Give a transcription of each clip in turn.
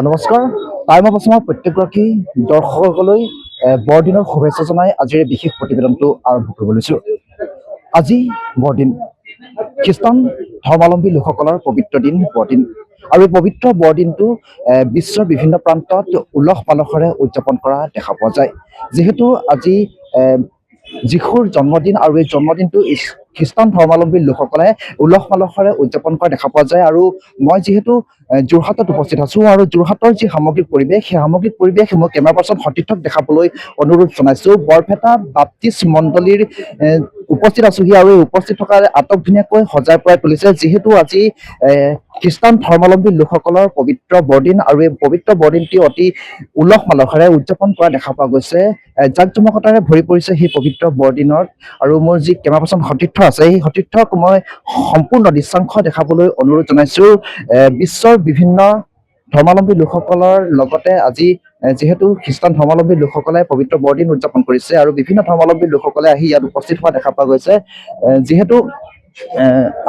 নমস্কাৰ। Time of আছামৰ প্ৰত্যেকগৰাকী দৰ্শকসকললৈ বৰদিনৰ শুভেচ্ছা জনাই আজিৰ এই বিশেষ প্ৰতিবেদনটো আৰম্ভ কৰিব লৈছোঁ। আজি বৰদিন খ্ৰীষ্টান ধৰ্মাৱলম্বী লোকসকলৰ পবিত্ৰ দিন বৰদিন, আৰু এই পবিত্ৰ বৰদিনটো বিশ্বৰ বিভিন্ন প্ৰান্তত উলহ মালহেৰে উদযাপন কৰা দেখা পোৱা যায়। যিহেতু আজি যীশুৰ জন্মদিন, আৰু এই জন্মদিনটো খ্ৰীষ্টান ধৰ্মাৱলম্বী লোকসকলে উলহ মালহেৰে উদযাপন কৰা দেখা পোৱা যায়। আৰু মই যিহেতু যোৰহাটত উপস্থিত আছোঁ, আৰু যোৰহাটৰ যি সামগ্ৰিক পৰিৱেশ, সেই সামগ্ৰিক পৰিৱেশ মই কেমেৰা পাৰ্চন সতীৰ্থক দেখাবলৈ অনুৰোধ জনাইছোঁ। বৰপেটা বাপ্তিষ্ট মণ্ডলীৰ উপস্থিত আছোঁহি, আৰু এই উপস্থিত থকা আটক ধুনীয়াকৈ সজাই পৰাই তুলিছে। যিহেতু আজি খ্ৰীষ্টান ধৰ্মাৱলম্বী লোকসকলৰ পবিত্ৰ বৰদিন, আৰু এই পবিত্ৰ বৰদিনটি অতি উলহ মালহেৰে উদযাপন কৰা দেখা পোৱা গৈছে। জাক জমকতাৰে ভৰি পৰিছে সেই পবিত্ৰ বৰদিনত। আৰু মোৰ যি কেমেৰা পাৰ্চন সতীৰ্থ আছে, সেই সতীৰ্থক মই সম্পূৰ্ণ দৃশ্যাংশ দেখাবলৈ অনুৰোধ জনাইছোঁ। বিশ্বৰ বিভিন্ন ধৰ্মাৱলম্বী লোকসকলৰ লগতে আজি যিহেতু খ্ৰীষ্টান ধৰ্মাৱলম্বী লোকসকলে পবিত্ৰ বৰদিন উদযাপন কৰিছে, আৰু বিভিন্ন ধৰ্মাৱলম্বী লোকসকলে আহি ইয়াত উপস্থিত হোৱা দেখা পোৱা গৈছে।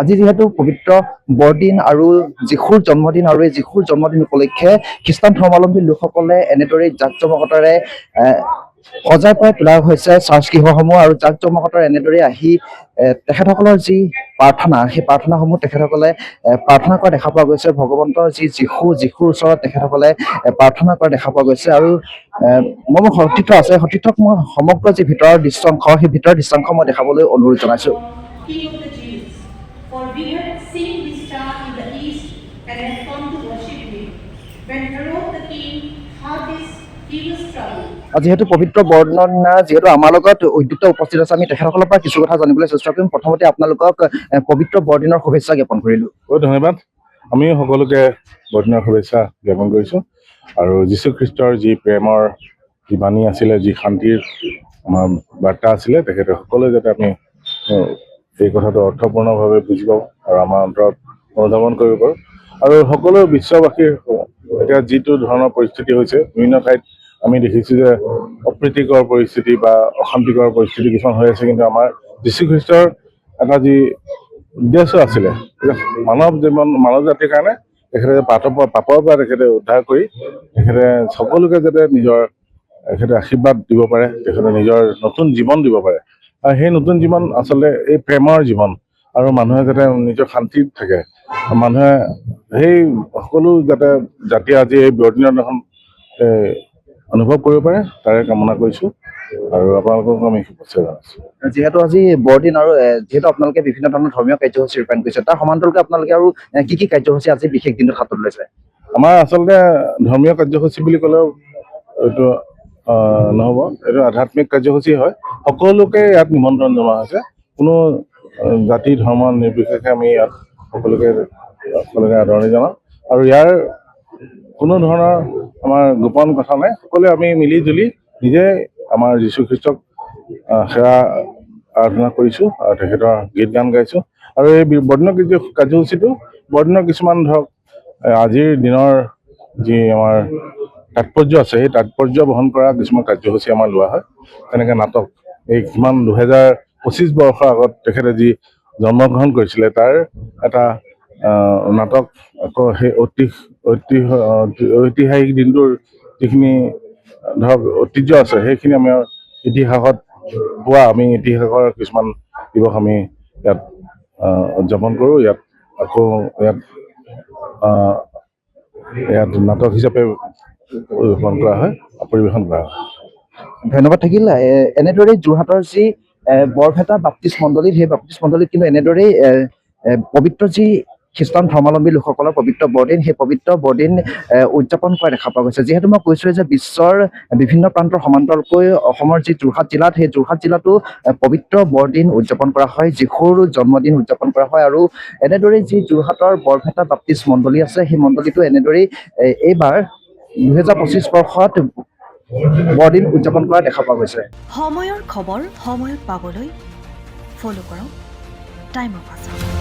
আজি যিহেতু পবিত্ৰ বৰদিন আৰু যীশুৰ জন্মদিন, আৰু এই যীশুৰ জন্মদিন উপলক্ষে খ্ৰীষ্টান ধৰ্মাৱলম্বী লোকসকলে এনেদৰেই জাক জমকতাৰে সজাই পৰাই তোলা হৈছে চাৰ্চ গৃহসমূহ, আৰু জাক জমকতাৰে এনেদৰে আহি তেখেতসকলৰ যি প্ৰাৰ্থনা, সেই প্ৰাৰ্থনাসমূহ তেখেতসকলে প্ৰাৰ্থনা কৰা দেখা পোৱা গৈছে। ভগৱন্তৰ যি যীশুৰ ওচৰত তেখেতসকলে প্ৰাৰ্থনা কৰা দেখা পোৱা গৈছে। আৰু মোৰ সতীৰ্থ আছে, সতীৰ্থক মই সমগ্ৰ যি ভিতৰৰ দৃশ্যাংশ, সেই ভিতৰৰ দৃশ্যাংশ মই দেখাবলৈ অনুৰোধ জনাইছোঁ। যিহেতু পবিত্ৰ বৰদিনৰ দিনা যিহেতু আমাৰ লগত উদ্যোক্তা উপস্থিত আছে, আমি তেখেতসকলৰ পৰা কিছু কথা জানিবলৈ চেষ্টা কৰিম। প্ৰথমতে আপোনালোকক পবিত্ৰ বৰদিনৰ শুভেচ্ছা জ্ঞাপন কৰিলোঁ। ধন্যবাদ। আমি সকলোকে বৰদিনৰ শুভেচ্ছা জ্ঞাপন কৰিছোঁ। আৰু যীশুখ্ৰীষ্টৰ যি প্ৰেমৰ যি বাণী আছিলে, যি শান্তিৰ আমাৰ বাৰ্তা আছিলে, তেখেতে সকলোৱে যাতে আমি এই কথাটো অৰ্থপূৰ্ণভাৱে বুজি পাওঁ আৰু আমাৰ অন্তৰত অনুধাৱন কৰিব পাৰোঁ। আৰু সকলো বিশ্ববাসীৰ এতিয়া যিটো ধৰণৰ পৰিস্থিতি হৈছে, বিভিন্ন ঠাইত আমি দেখিছোঁ যে অপ্ৰীতিকৰ পৰিস্থিতি বা অশান্তিকৰ পৰিস্থিতি কিছুমান হৈ আছে, কিন্তু আমাৰ যীশুখ্ৰীষ্টৰ এটা যি উদ্দেশ্য আছিলে, মানৱ জাতিৰ কাৰণে তেখেতে পাপৰ পৰা তেখেতে উদ্ধাৰ কৰি তেখেতে সকলোকে যাতে তেখেতে আশীৰ্বাদ দিব পাৰে, তেখেতে নিজৰ নতুন জীৱন দিব পাৰে। আৰু সেই নতুন জীৱন আচলতে এই প্ৰেমৰ জীৱন, আৰু মানুহে যাতে নিজৰ শান্তিত থাকে, মানুহে সেই সকলো যাতে জাতিয়ে আজি এই বৰদিনৰ দিনাখন অনুভৱ কৰিব পাৰে, তাৰে কামনা কৰিছোঁ। আৰু আপোনালোকক আমি শুভেচ্ছা জনাইছোঁ। যিহেতু আজি বৰদিন, আৰু যিহেতু আপোনালোকে বিভিন্ন ধৰণৰ ধৰ্মীয় কাৰ্যসূচী ৰূপায়ণ কৰিছে, তাৰ সমান্তৰালকৈ আপোনালোকে আৰু কি কাৰ্যসূচী আজি বিশেষ দিনত হাতত লৈছে? আমাৰ আচলতে ধৰ্মীয় কাৰ্যসূচী বুলি ক'লেও এইটো নহ'ব, এইটো আধ্যাত্মিক কাৰ্যসূচী হয়। সকলোকে ইয়াত নিমন্ত্ৰণ জনোৱা হৈছে, কোনো জাতি ধৰ্ম নিৰ্বিশেষে আমি ইয়াত সকলোকে আদৰণি জনাওঁ। আৰু ইয়াৰ কোনো ধৰণৰ আমাৰ গোপন কথা নাই, সকলোৱে আমি মিলি জুলি নিজে আমাৰ যীশুখ্ৰীষ্টক সেৱা আৰাধনা কৰিছোঁ, আৰু তেখেতৰ গীত গান গাইছোঁ। আৰু এই বৰদিনৰ কাৰ্যসূচীটো বৰদিনৰ কিছুমান ধৰক আজিৰ দিনৰ যি আমাৰ তাৎপৰ্য আছে, সেই তাৎপৰ্য বহন কৰা কিছুমান কাৰ্যসূচী আমাৰ লোৱা হয়। তেনেকৈ নাটক, এই কিমান 2025 বৰ্ষৰ আগত তেখেতে যি জন্মগ্ৰহণ কৰিছিলে, তাৰ এটা নাটক, আকৌ সেই ঐতিহাসিক দিনটোৰ যিখিনি ধৰক ঐতিহ্য আছে, সেইখিনি আমাৰ ইতিহাসত পোৱা, আমি ইতিহাসৰ কিছুমান দিৱস আমি ইয়াত উদযাপন কৰোঁ। ইয়াত নাটক হিচাপে পৰিৱেশন কৰা হয়। ধন্যবাদ থাকিল। এনেদৰেই যোৰহাটৰ যি বৰপেটা বাপ্তিষ্ট মণ্ডলী, সেই বাপ্তিষ্ট মণ্ডলীত কিন্তু এনেদৰেই পবিত্ৰ যি খ্ৰীষ্টান ধৰ্মাৱলম্বী লোকসকলৰ পবিত্ৰ বৰদিন, সেই পবিত্ৰ বৰদিন উদযাপন কৰা দেখা পোৱা গৈছে। যিহেতু মই কৈছোঁৱে যে বিশ্বৰ বিভিন্ন প্ৰান্তৰ সমান্তৰালকৈ অসমৰ যি যোৰহাট জিলাত, সেই যোৰহাট জিলাতো পবিত্ৰ বৰদিন উদযাপন কৰা হয়, যীশুৰ জন্মদিন উদযাপন কৰা হয়। আৰু এনেদৰেই যি যোৰহাটৰ বৰপেটা বাপ্তিষ্ট মণ্ডলী আছে, সেই মণ্ডলীটো এনেদৰেই এইবাৰ 2025 বৰ্ষত বৰদিন উদযাপন কৰা দেখা পোৱা গৈছে। সময়ৰ খবৰ সময়ত পাবলৈ ফলো কৰক টাইম অফ আছাম।